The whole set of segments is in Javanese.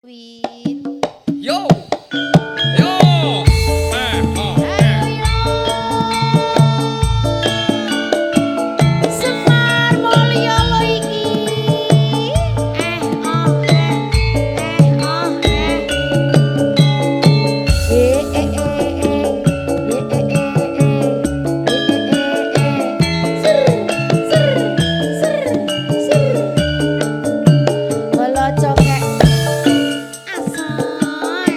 Win. Yo. Yo. Semar Mulya lo iki. Oh oh Bolo cokek asal.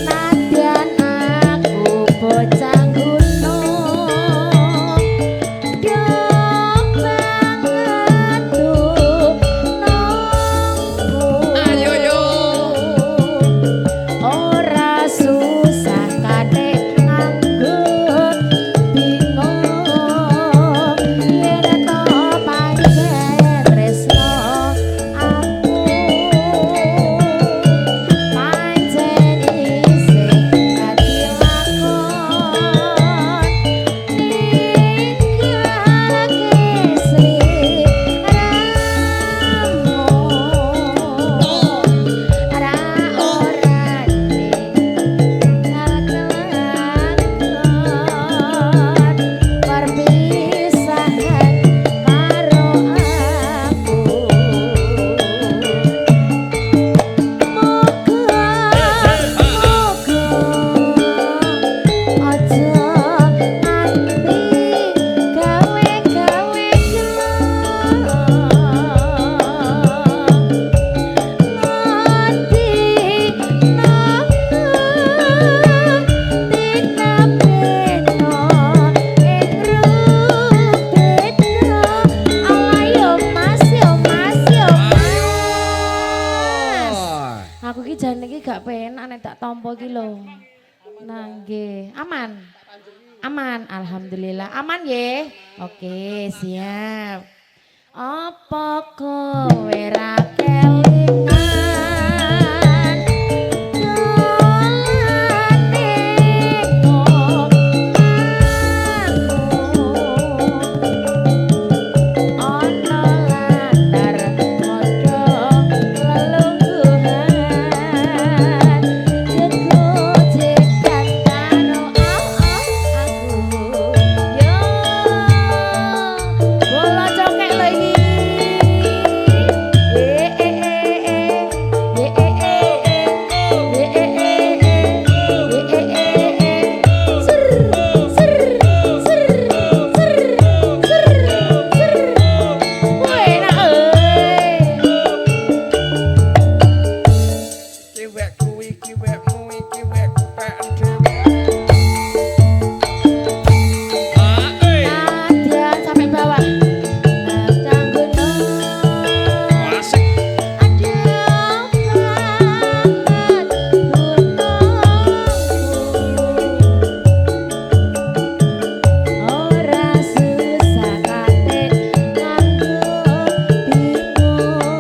Nadyan aku bocah gunung, dong banget tuh nongku. Ayo yo. Ora susah kadek nganggo bingung yen to pancen tresno aku pancen isih dadi lakon ninggalake sliramu ora ora perpisahan karo aku moga aja nganti gawe-gawe Aku ki jane iki gak penak nek tak tampa iki lho. Nangge, aman. Aman, alhamdulillah. Aman nggih. Oke, siap. Apa kowe ra kelingan dolane kok ana landar padha lelungguhan gegojekan karo aku yo bola cokek lho iki Kiwekku iki wekmu iki wekku pek dhewe. Nadyan sampai bawah. Bocah gunung. Asik. Aduh banget gunungku. Ora susah kate nganggo bingung.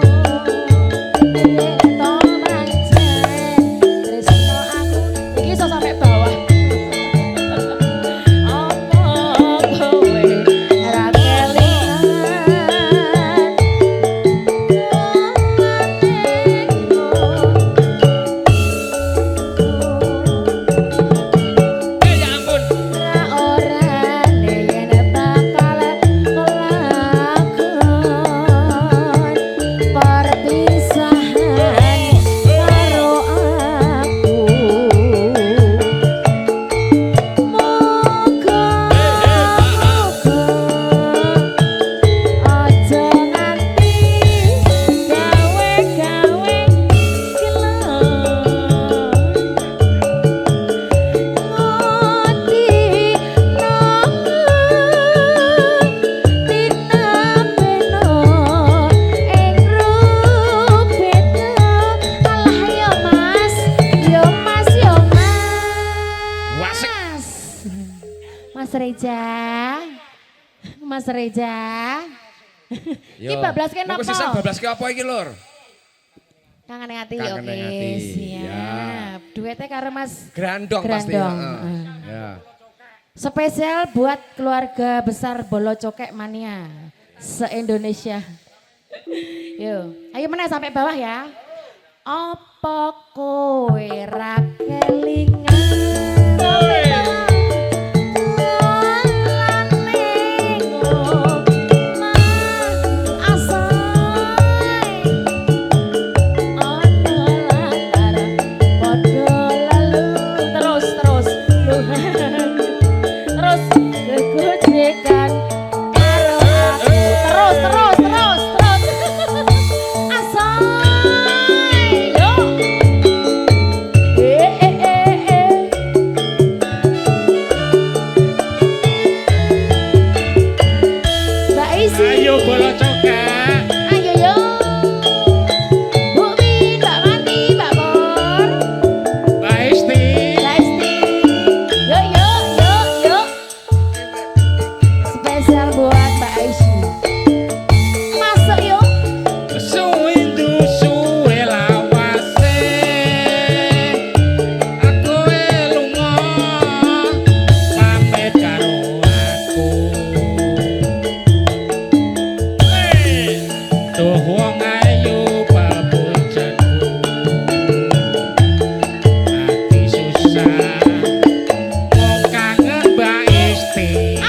Nek to pancen tresno aku iki iso sampai bawah. Apa kowe ra kelingan Ya ampun. ora yen bakal lakon perpisahan karo aku moga aja nganti gawe-gawe Mas Reja, Mas Reja, ini bablas ke Monggo napa? sisa bablas ke apa iki, Lur? Kangen hati, Kangen oke, hati, siap. Duetnya karo Mas Grandong pasti. Grandong. Heeh. Ya. Spesial buat keluarga besar Bolo Cokek Mania se-Indonesia. Yo, ayo meneh sampai bawah ya. Apa kowe ra kelingan? Ayo bola cokak. Ayo yo. Bu Min, Mbak Mati, Mbak Pur. Mbak Esti. Lesti. Yuk yuk yuk yuk. Spesial buat Mbak Aisyah. Masuk yuk. Suwindu suwe lawase. Aku lunga pamit karo aku. Duh wong ayu pabujanku. Ati susah. Wong kangen Mbak Esti.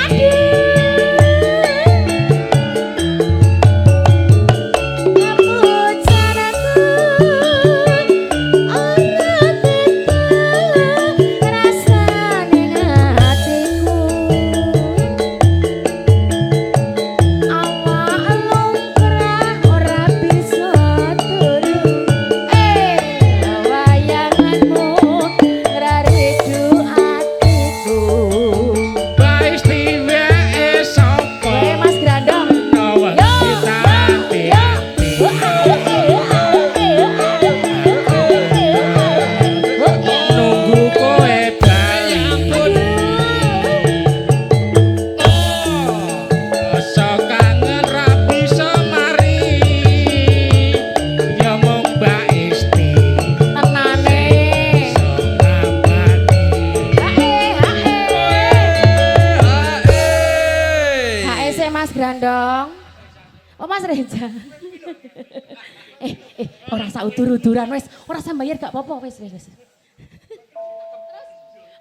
Mbak Esti wae sapa? Mas Grandong. Nawa kita nunggu kowe bali. Rasa kangen ra bisa mari. Ya mung Mbak Esti Tenane. iso ngambati. HEC Mas Grandong. Oh Mas Reza. Ora sak udur-uduran wis, ora usah bayar gak apa-apa wis wis.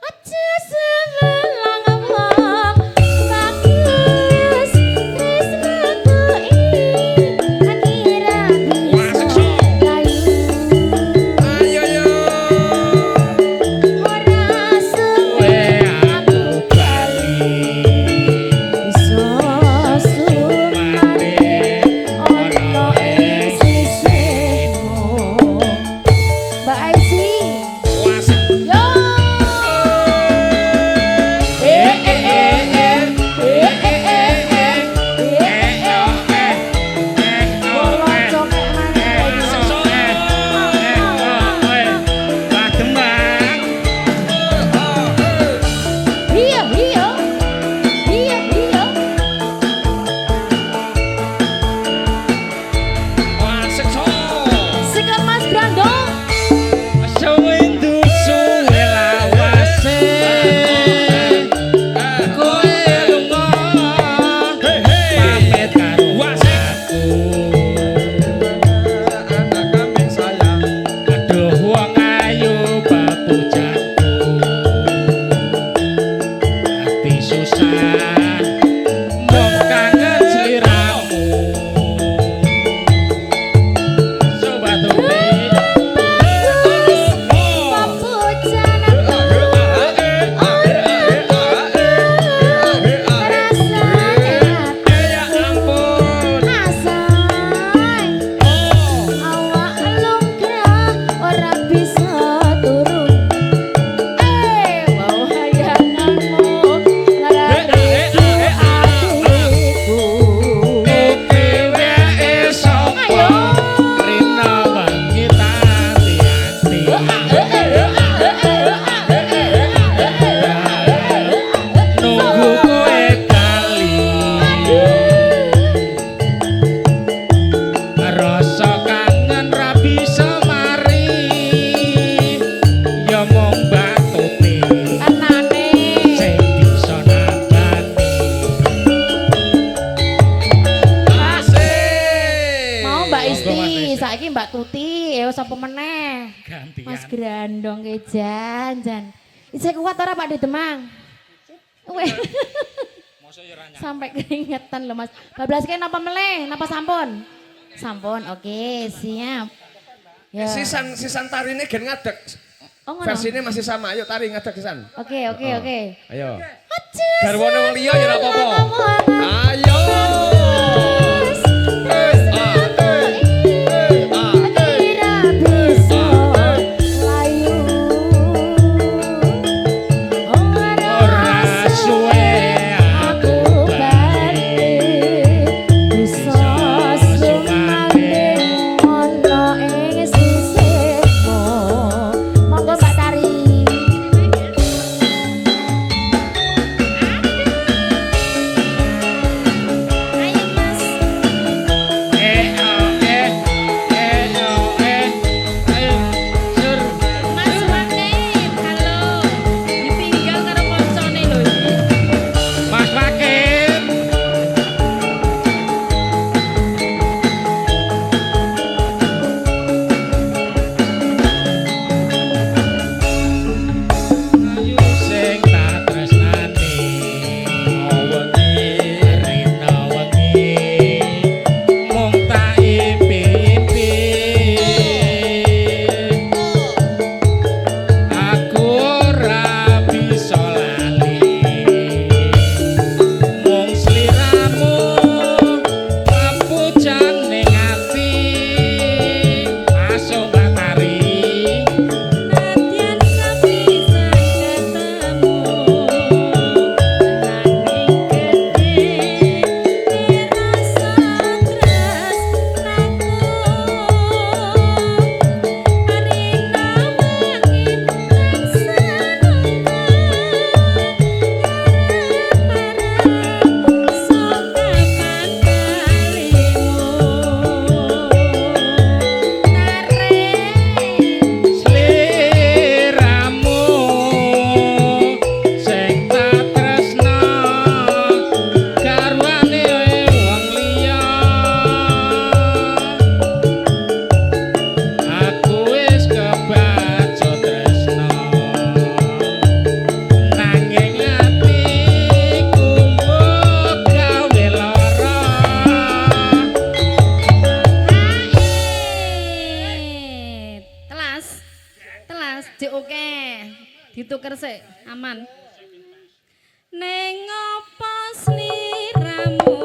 Aja sebelang-belang bagus tresnaku ini kira bisa layu Ayo yo. ora Kowe aku bali. iso sumare ono ing sisihmu. Mbak Aisy. Yo. saiki Mbak Tuti, ya sapa meneh? Gantian. Mas Grandong ke jan. Isih kuat ora Pak di Demang? Weh. Sampai keringetan loh Mas. Bablas napa meleh? Napa sampun? Sampun, oke siap. Ya. Sisan tarine gen ngadeg. Oh ngono. Versinya masih sama. Ayo tari ngadeg sisan. Oke. Ayo. Aja. Garwane wong liya ya ora apa-apa. Ayo. Dituker sik, aman. Neng apa sliramu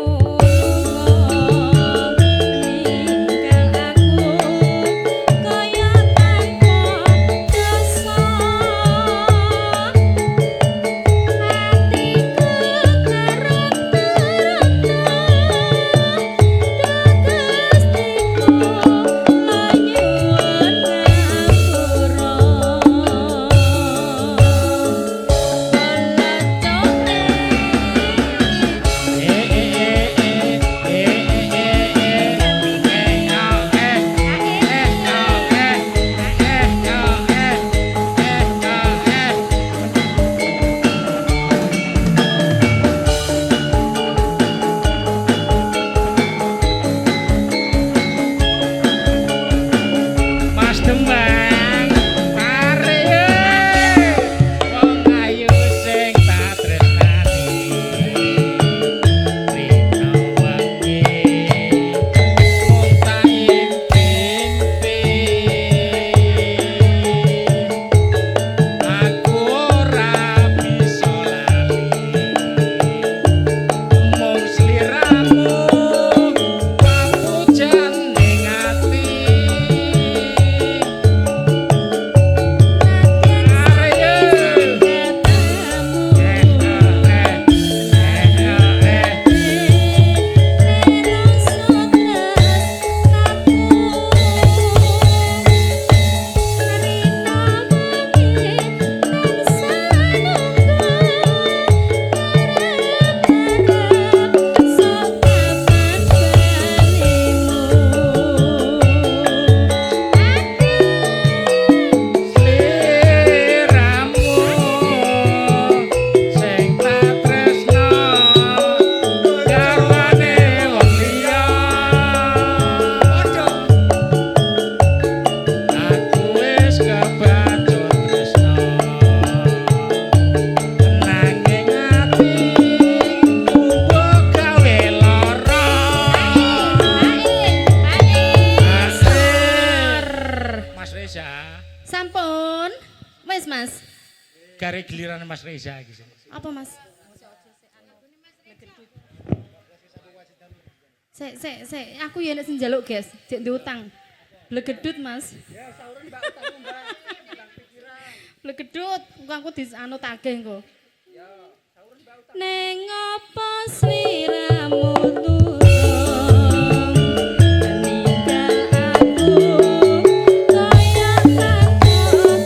kare giliran Mas Reza iki. Apa Mas? Sik, aku ya nek sing njaluk, guys. Cek diutang. Blegedut, Mas. Ya sauren Mbak utangmu Mbak. Utang pikiran. Blegedut, engko aku disanu tagih engko. Ya sauren Mbak utang. Neng apa sliramu turun meninggal aku kaya takut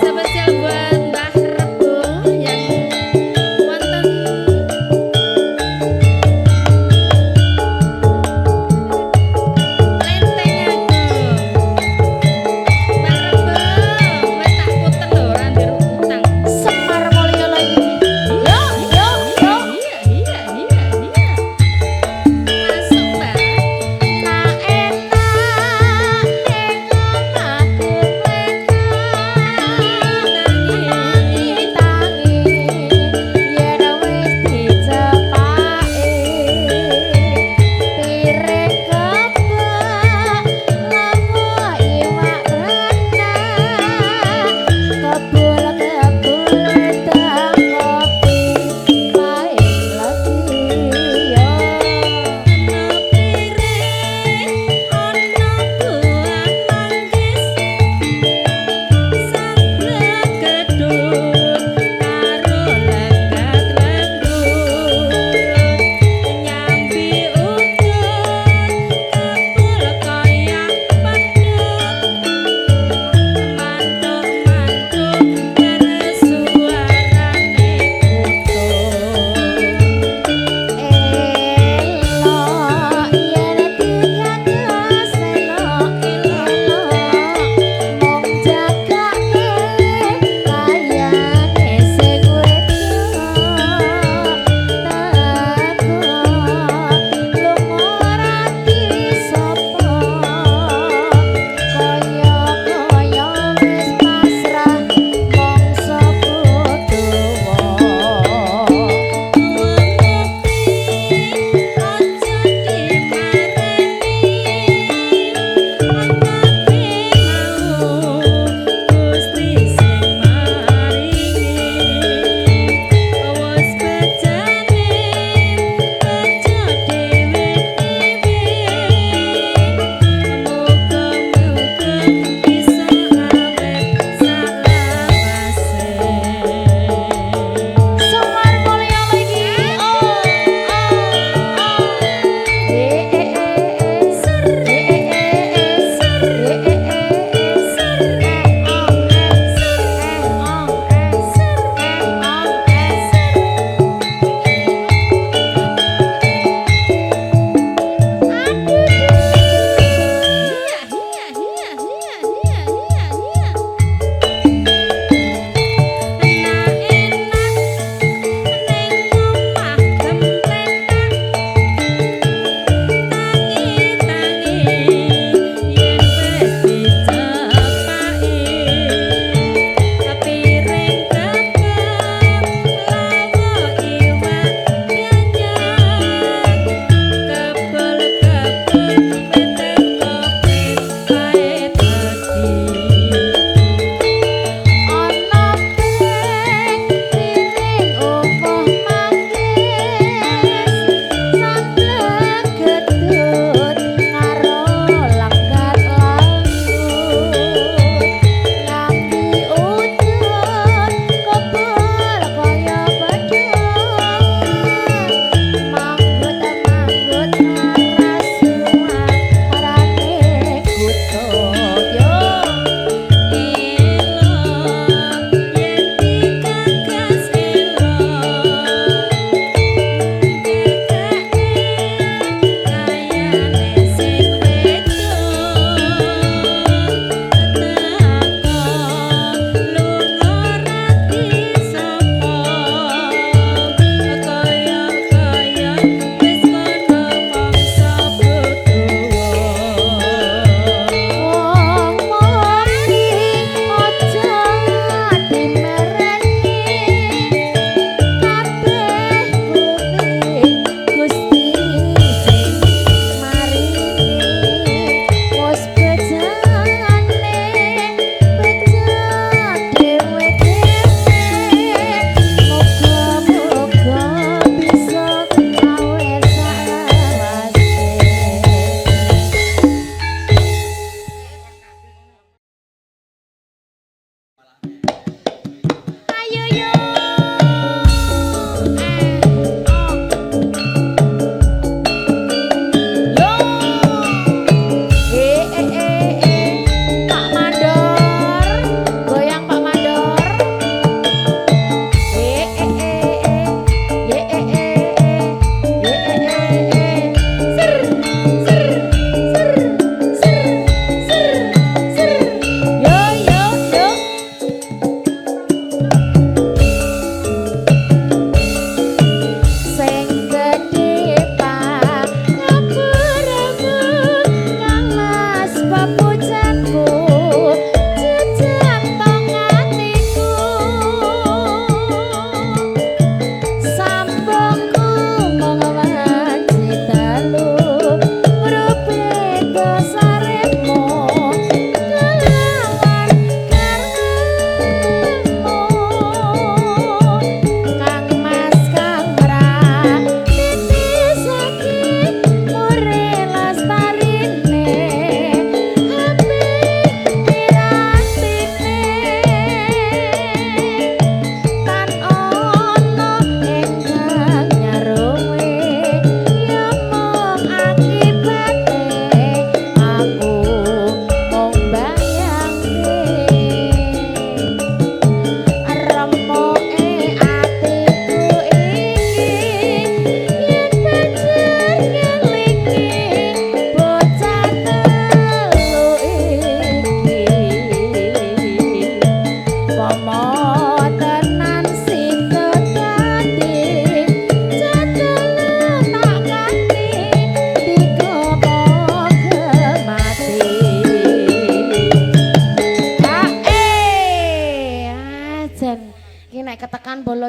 Spesial buat Mbah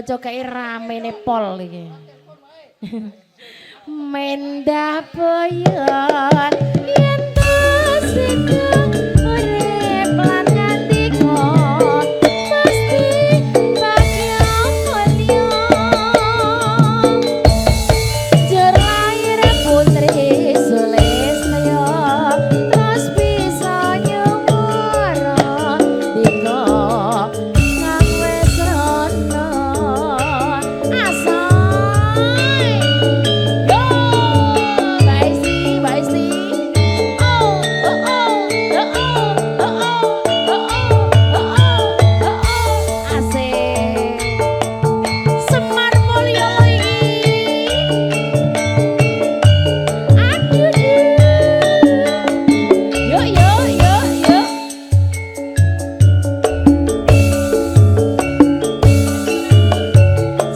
cokeke ramene pol iki. Mendah boyon yen tasika urip lan ngandika mesti bagya mulya. Jur lair putri Sulistya terus bisa nyumara dika kang wis ana asai. Yo, baisi, baisi. Oh, oh, oh, oh, oh, oh, oh, oh, oh, oh, asik. Semar Mulya iki. Aduh, yuk, yuk, yuk, yuk.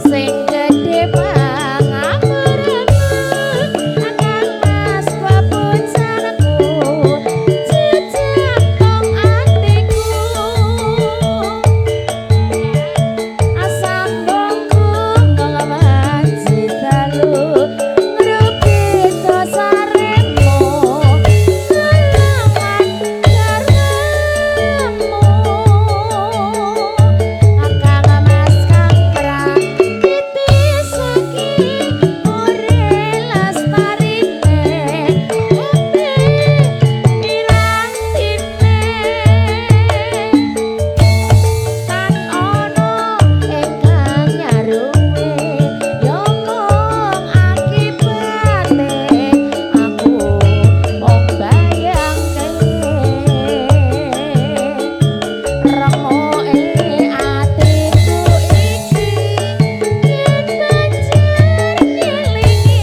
Sing gedhe pangapuranku akang mas papuncanku jejak tong atiku asam bongku ngalamanci dalu ngrupita saremo ngalaman karemu akang mas kang perang titis iki ore lestarine uti pirantine tan ono ingkang nyarunge yo mung akibate aku wong bayangke remoke atiku iki yen banjur ngelingi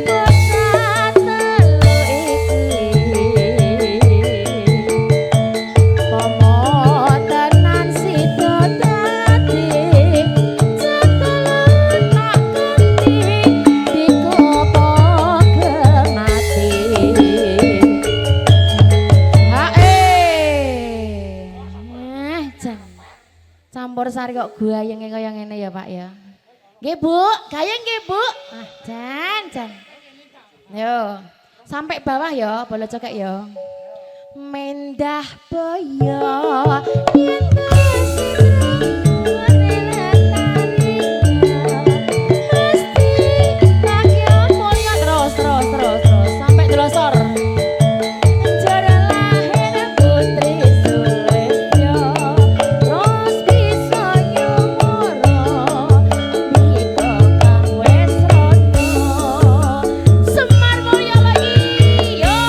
bocah telu iki pemotenan sida dadi cetelan tak ganti dikopo gemati. Jan. Campur sari kok guayenge kaya ngene ya, Pak ya. Nggih, Bu. Gayeng nggih, Bu. Ah, jan. Yo. Sampai bawah ya, bola cokek ya. Mendah boyo yen sampai delosor. Jara lahir putri Sulistya terus bisa nyumara dika kang wis rada. Semar Mulya lagi yo.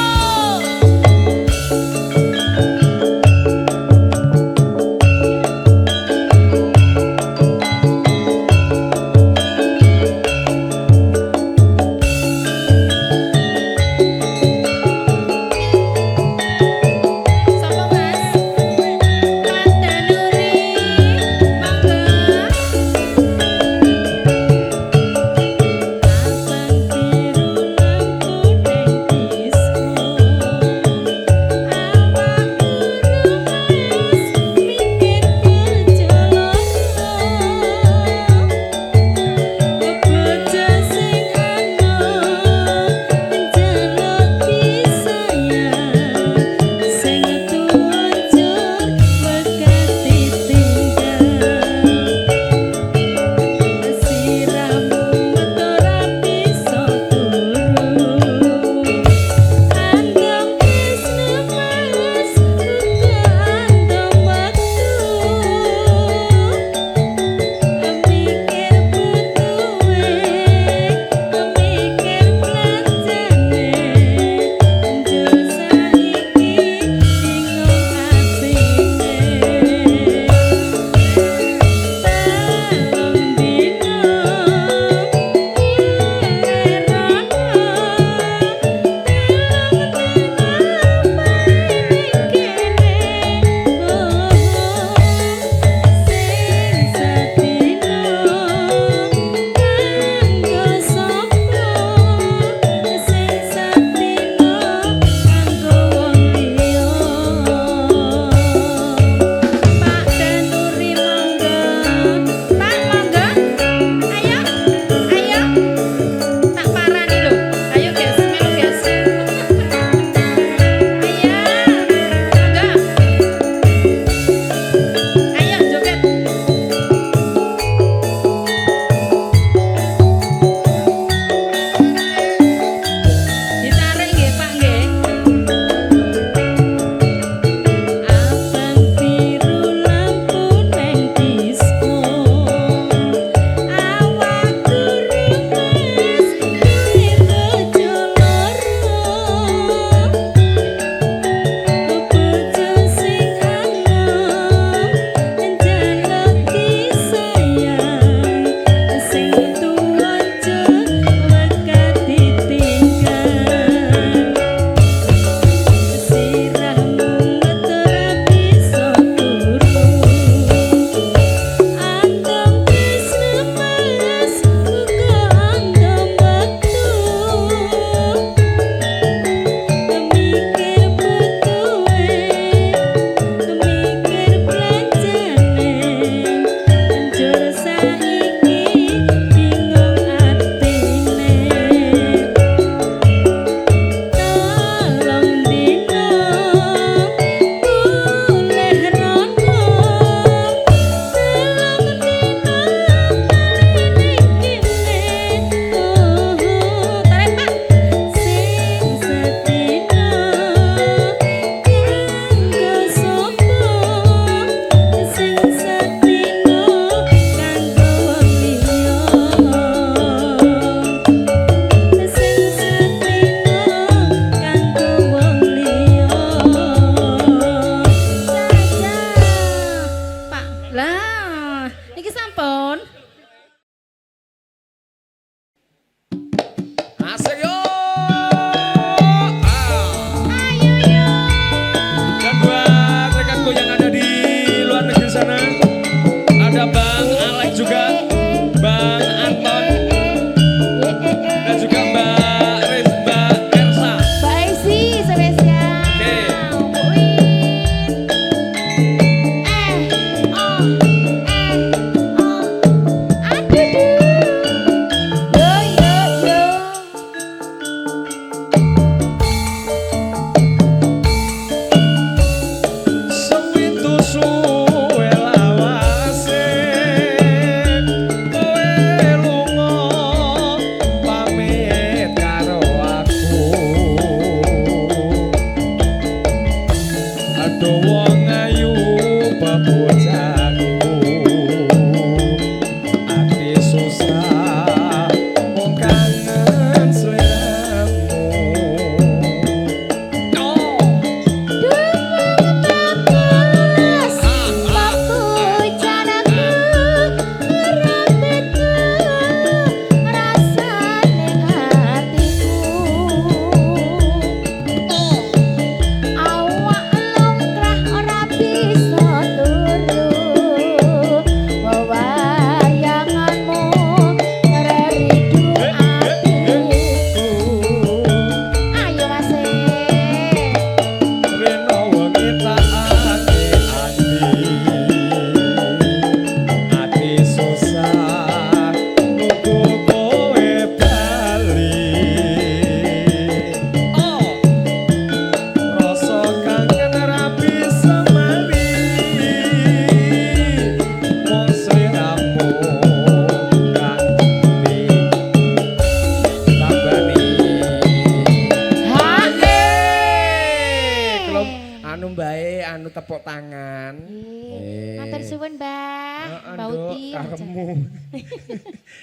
tepuk tangan. Nggih. Matur suwun, Mbah. Mbak Uti. Karemu.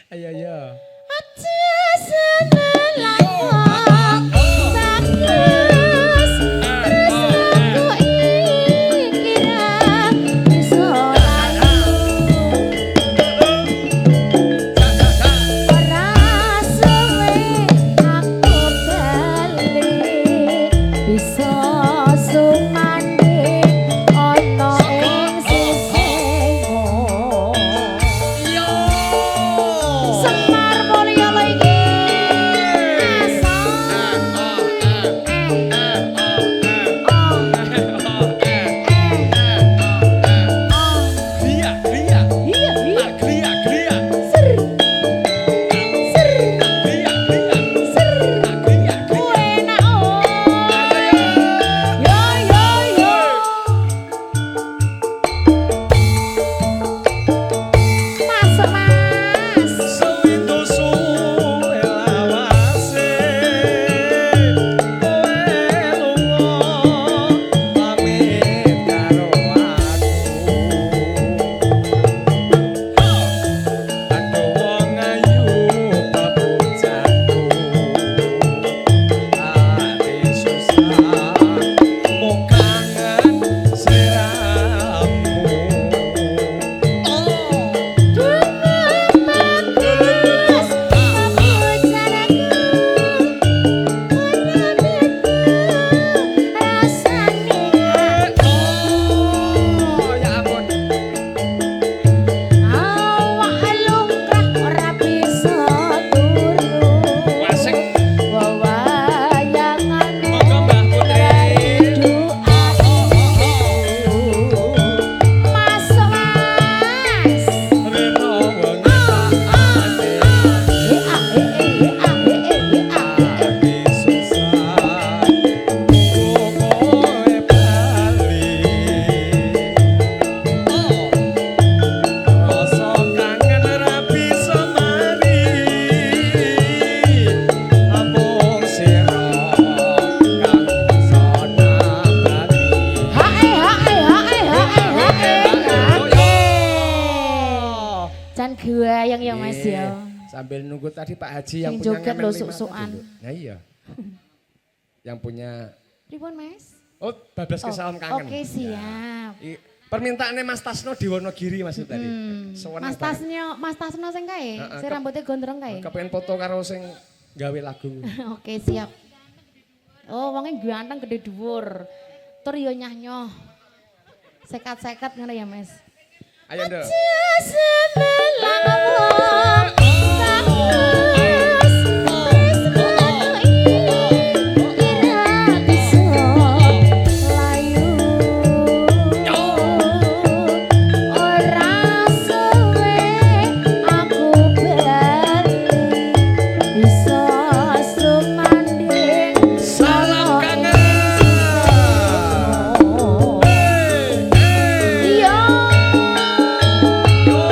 Ayo ayo. Aja senelan bagus terus aku kira bisa ora suwe aku bali bisa sumandhe ana ing sisimu Semar Mulya lho iki. Glia, glia. Iya, iya. Tak glia, glia. Ser, ser, Glia, glia. ser. Tak glia, Ku glia. enak oh. Yo, yo, yo. Masuk, Mas. Sewindu suwe lawase kowe lunga pamit karo aku Aku wong ayu papucatku ati susah mung kangen sliramu Bagus, pemujaraku. Menurutku rasane Oh, ya ampun. awak lumrah ora bisa turu. Wasik. Wewayanganmu Monggo Mbah Putri. Masuk, Mas. Reno wonge ati susah kowe bali rasa kangen ra bisa mari amung sira kang bisa nabari Can gayang ya Mas ya. Sambil nunggu tadi Pak Haji yang Sing punya joget ngemel lho, lima sok-sokan. tadi lho. Nah iya. Yang punya Pripun Mas? oh bablas ke salam kangen. Oke, siap. Permintaannya Mas Tasno di Wonogiri Mas tadi. Sewenang Mas Tasno sing kae, Heeh, sing rambutnya gondrong kae. kepengen foto karo sing gawe lagu. Oke, siap. Oh, wonge ganteng gede dhuwur. Tur yo nyah-nyoh. Sekat-sekat ngono ya, Mas. Ayo Nduk. Sebelah bagus, tresnaku kira bisa layu. Ora suwe aku bali bisa sumanding Salam kangen. Iya. Yo.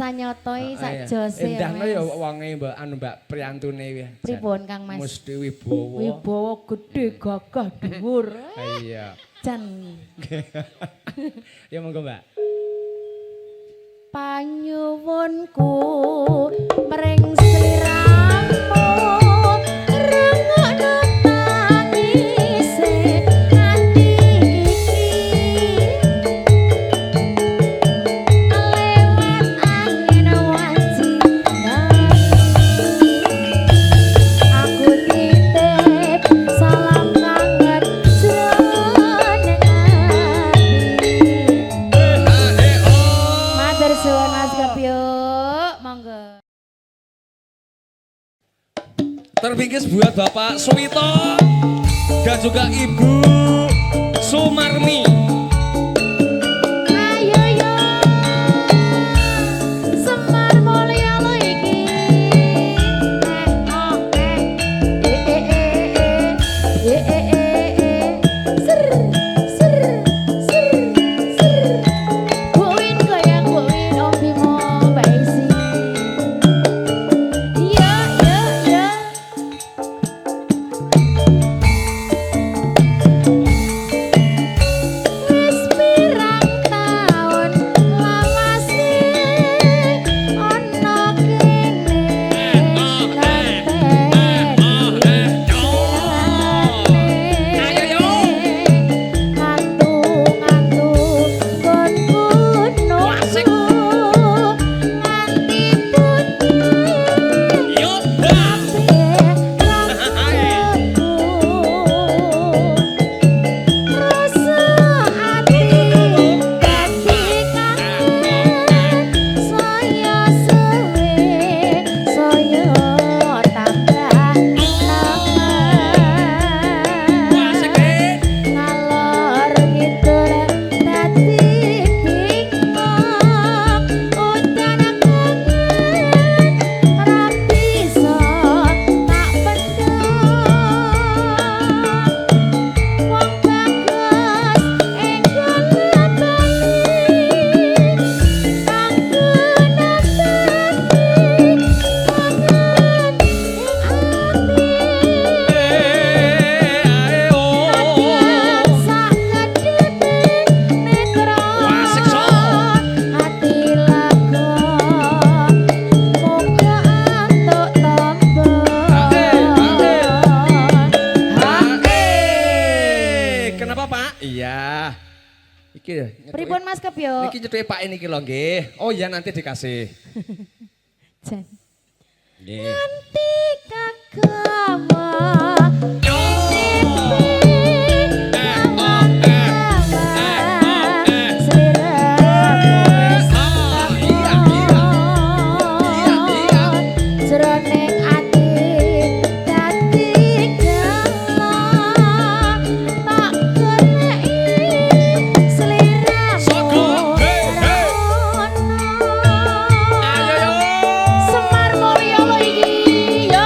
rasa nyotoi sak iya. jose. Endahno Mas. ya wonge Mbak Priyantune kuwi. Pripun Kang Mas? Mesti wibawa. Wibawa gede gagah dhuwur. Iya. Jan. Ya monggo Mbak. Panyuwunku mring sliramu rengokno tangise ati iki lewat angin wajinan aku titip salam kangen jroning ati matur suwun Mas Gapyo monggo. Terbingkis buat Bapak Suwito dan juga Ibu Sumarmi. Ayo yo Semar Mulya lo iki ser ser ser ser Buin goyang buin Om Bimo Mbak Isi Yo yo yo Wis pirang taun lawase ana kene ngantu kon kuno nganti putih Yo, rasa ati dadi kangen saya suwe saya tambah nengen ngalor ngidul dadi bingung udan kangen ra bisa tak pendem wong bagus enggal bali kang Kenapa Pak? Iya. Iki ya. Pripun Mas Kepyo? Niki cethuke Pak ini iki lho nggih. Oh iya nanti dikasih. Jan. Nggih. Nanti kagawa jroning ati dadi gelo tak goleki sliramu Semar Mulya lo iki yo.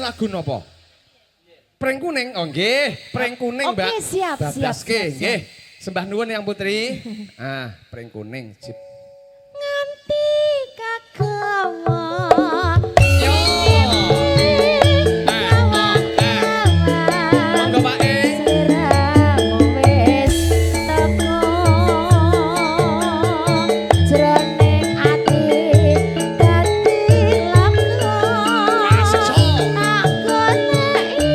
lagu napa? Pring kuning. Oh nggih, pring kuning, Mbak. Oke, siap, Dadaske, siap. nggih. Sembah nuwun Yang Putri. Ah, pring kuning. Sip. Nganti kagawa. Yo. Monggo Pak E. Sliramu wis teko jroning ati dadi lakon. Asik so. Tak goleki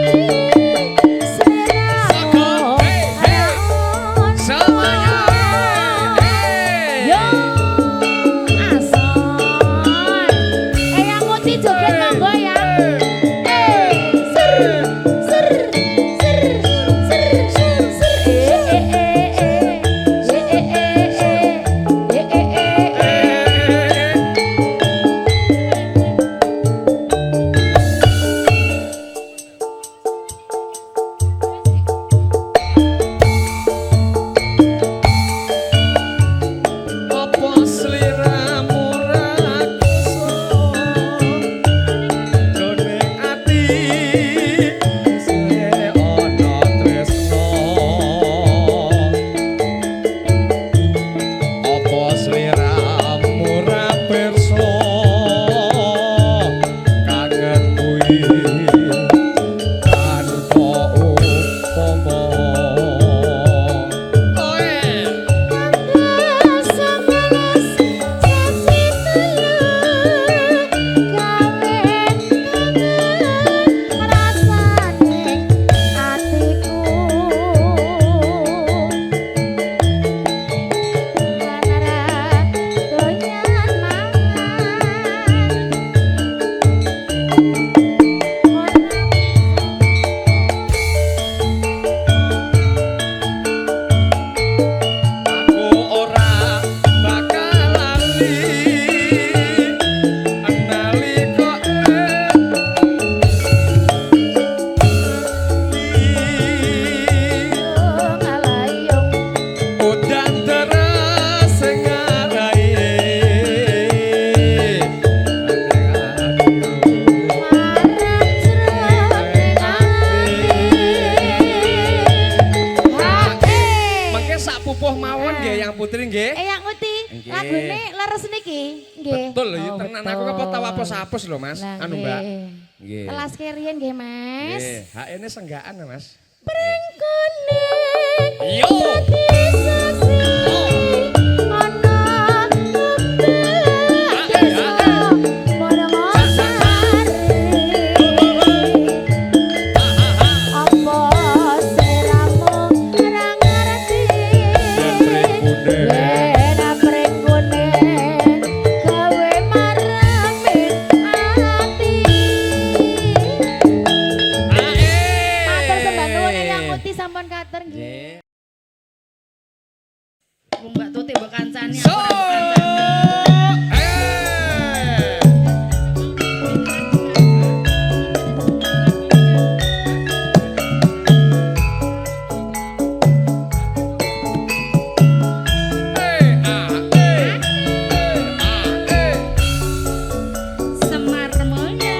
sliramu raon. Semuanya. Yo ason. Yang Putih joget monggo ya. Ser ser ser ser Apa sliramu rakusa jroning ati isih ana tresno apa sliramu ra pirsa kangen kuwi tanpa upama oe Aku ora bakal lali nalika udan deras sing ngarai mengke sak pupuh mawon nggih Yang Putri nggih. Eyang Uti, Nggih. lagune leres niki. Nggih. Betul lho, Oh, tenan aku apa tau apus-apus lho Mas. Lah, Anu Mbak. nggih. Nggih. Kelas kerian nggih, Mas. Nggih, HN-e senggaan ya, Mas. Pring kuning. Yo. Dadi sasi. Ana apa seramu ora ngerti. Pring kuning gawe maremit ati. Matur sembah nuwun Eyang Putih sampun katur nggih. Nggih. Wong Mbak Tutik mbok kancani So. aku ora mbok kancani. Semar Mulya.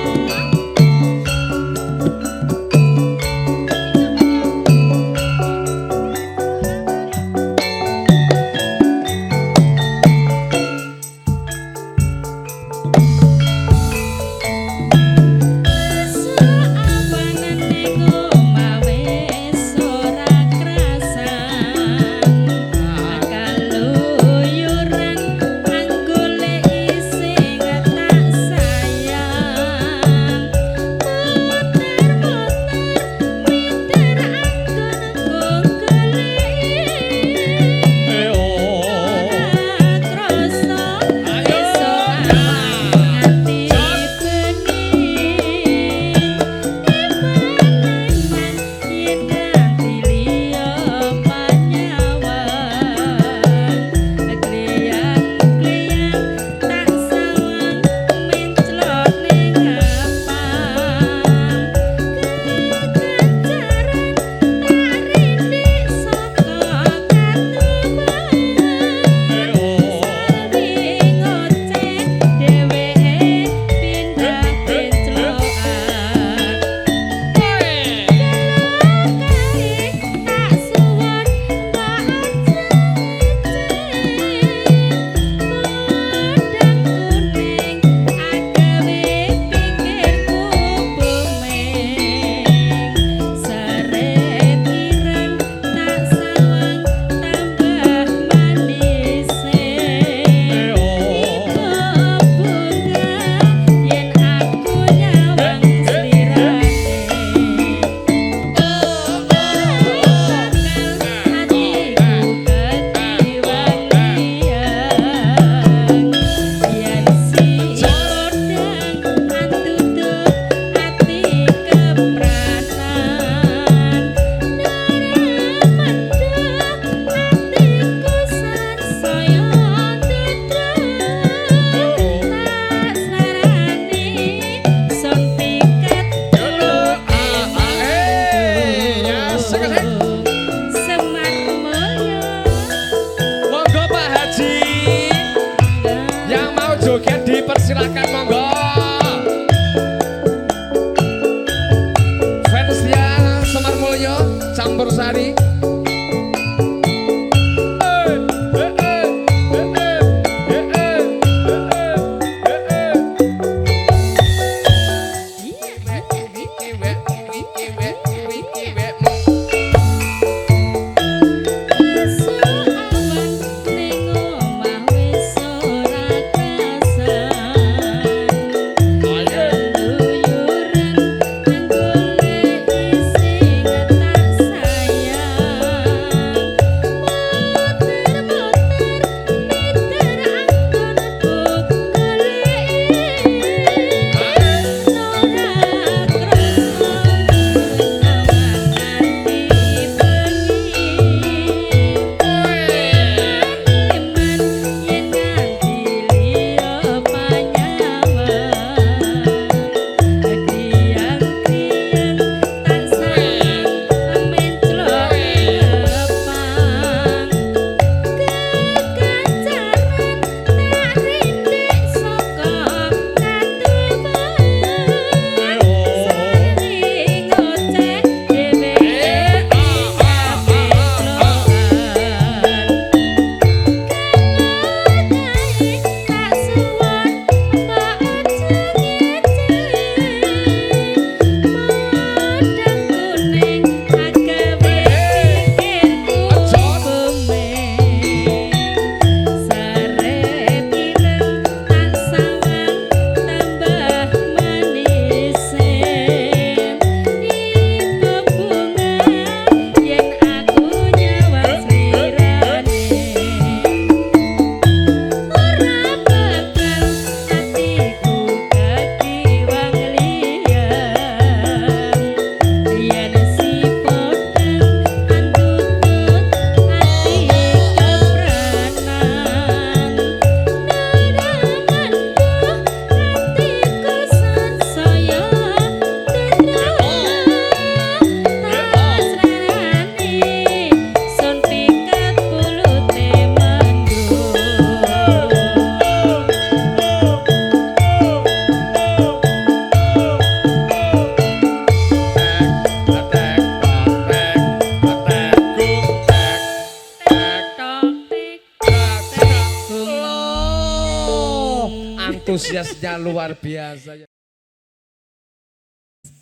Antusiasnya luar biasa.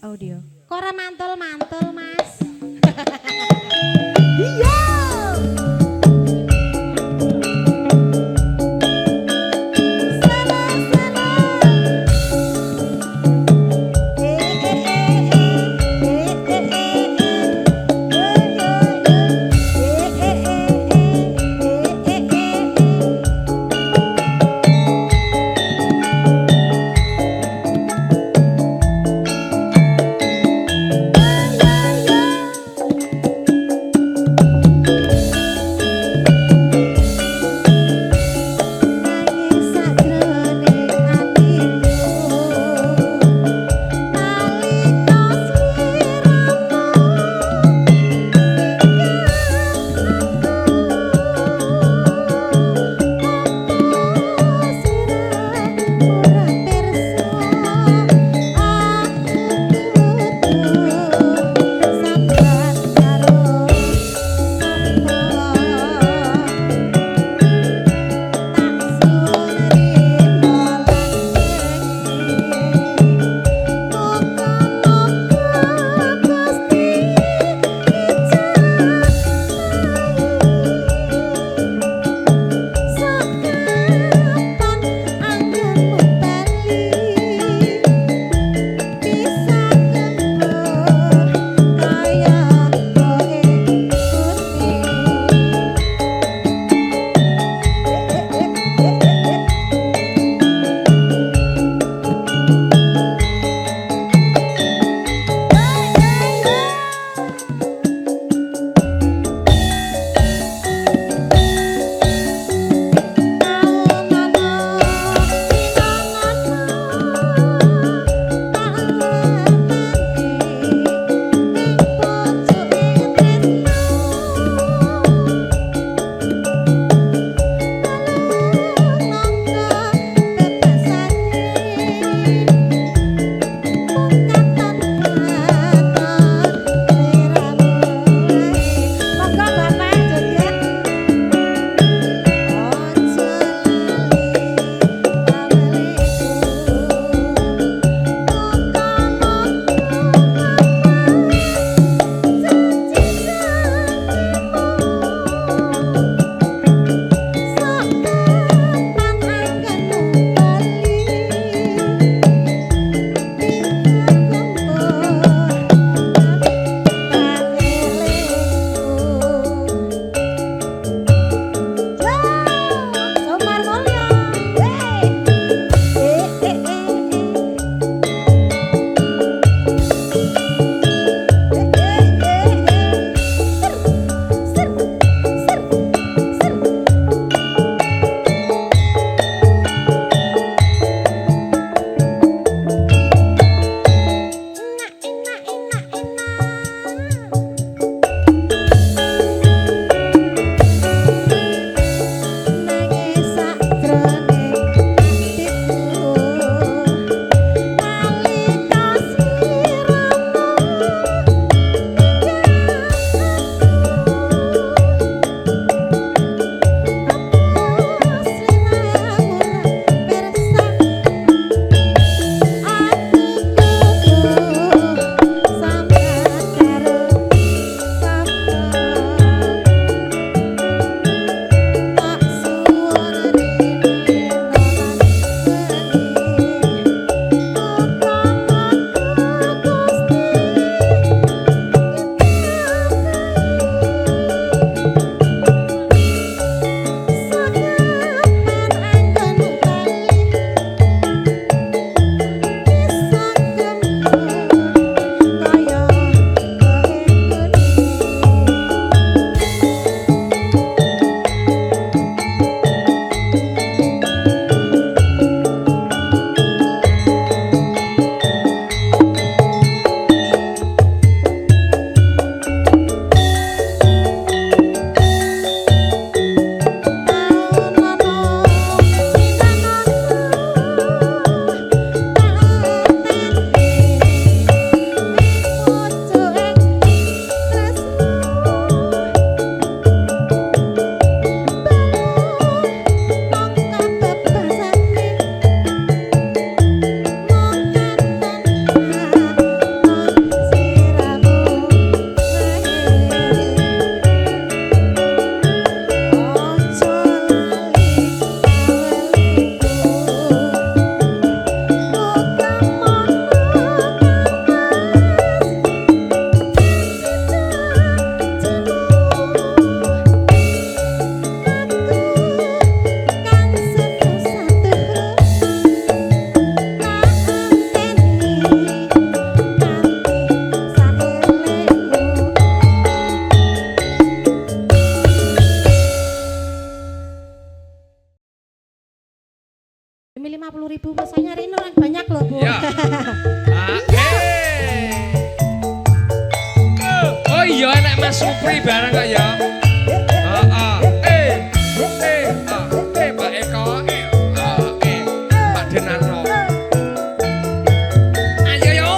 Audio. Kora mantul-mantul, Mas. 50.000 saya nyariin orang banyak loh Bu. Ya. Oh iya nek Mas Supri bareng kok ya. Pak Eko. Pak Denarno. Ayo yo.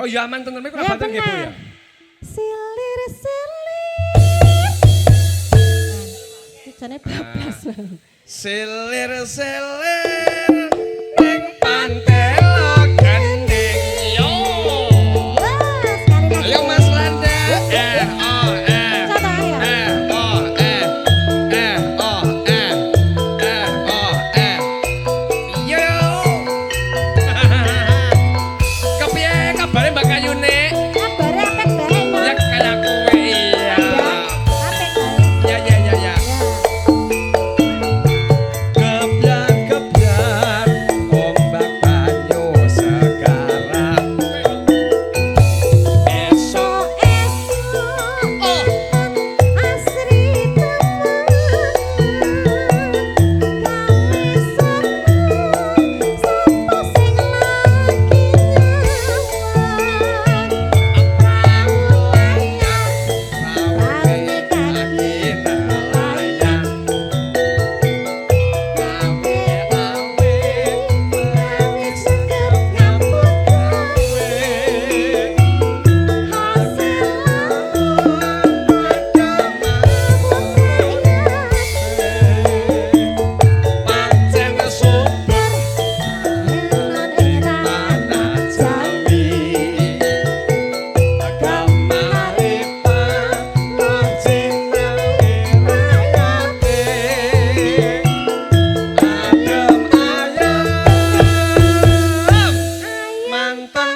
Oh iya aman tentrem iku Ya, banten nggih Bu ya. Silir silir. Jane bablas. Silir silir ning pantelo gending yo. Ayo Mas Landa. Coba ayo. Yo. Kepiye kabare Mbak Kayune? Kabare apik bae. Ya kayak kowe iya. Apik bae. Ya. Gebyar-gebyar ombak banyu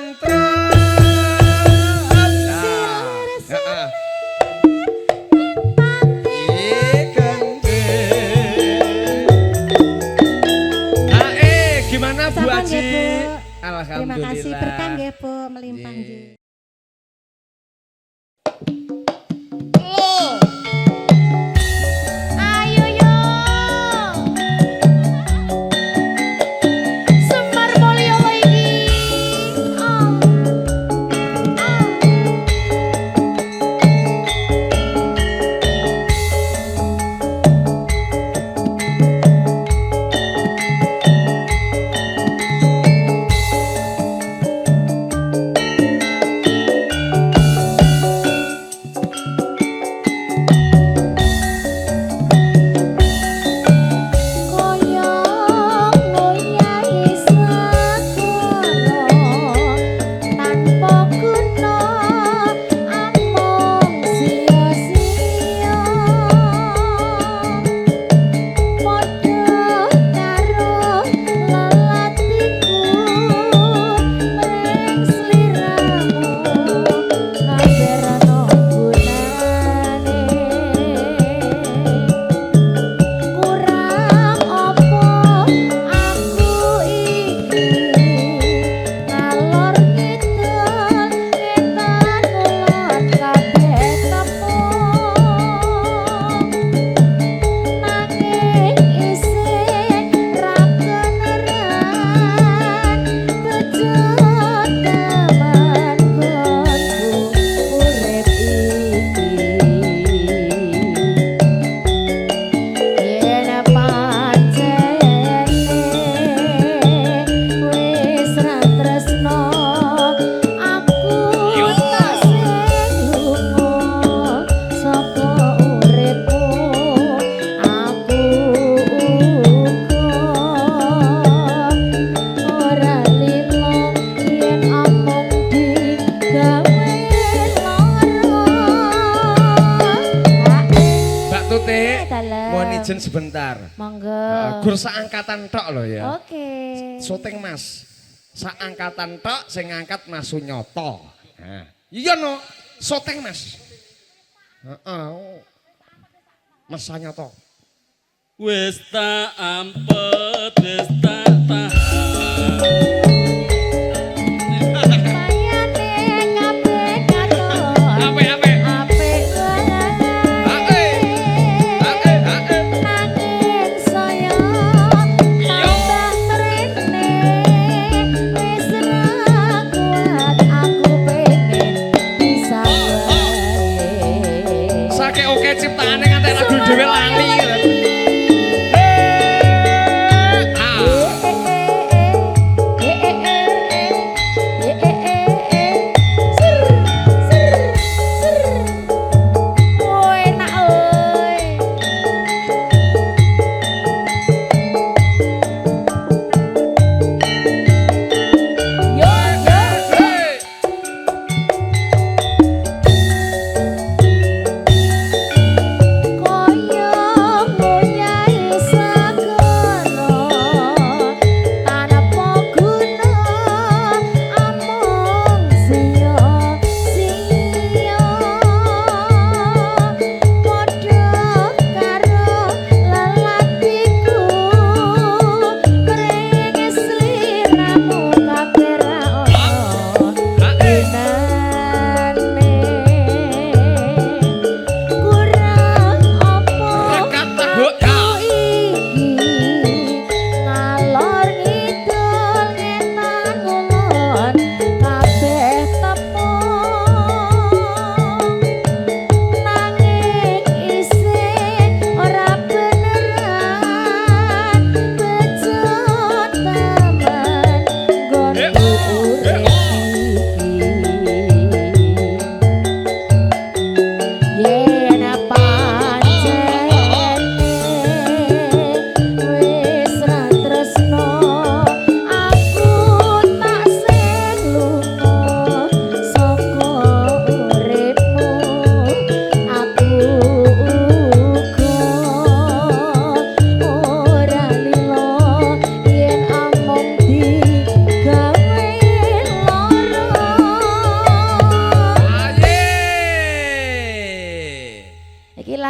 tentrem. Heeh. Gimana Bu Sampun Aji? nggih, Bu. Alhamdulillah. Terima kasih berkah nggih, Bu, melimpah nggih. Oh. Ayo yo. Semar Mulyo iki. Oh. Mohon izin sebentar. Monggo. Gur seangkatan tok loh ya. Oke. Syuting Mas. Seangkatan tok sing ngangkat Mas Sunyoto. Nah, iya no, syuting Mas. Heeh. Mas Sunyoto. Wis tak ampet, wis tak tahan. Oke ciptaane nganti lagu dhewe lali.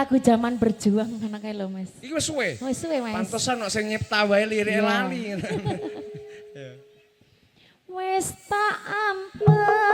lagu zaman berjuang ngono kae lho, Mas. Iki wis suwe. Wis suwe, Mas. Pantesan kok sing nyipta wae lirike Iya. lali. Wis tak ampet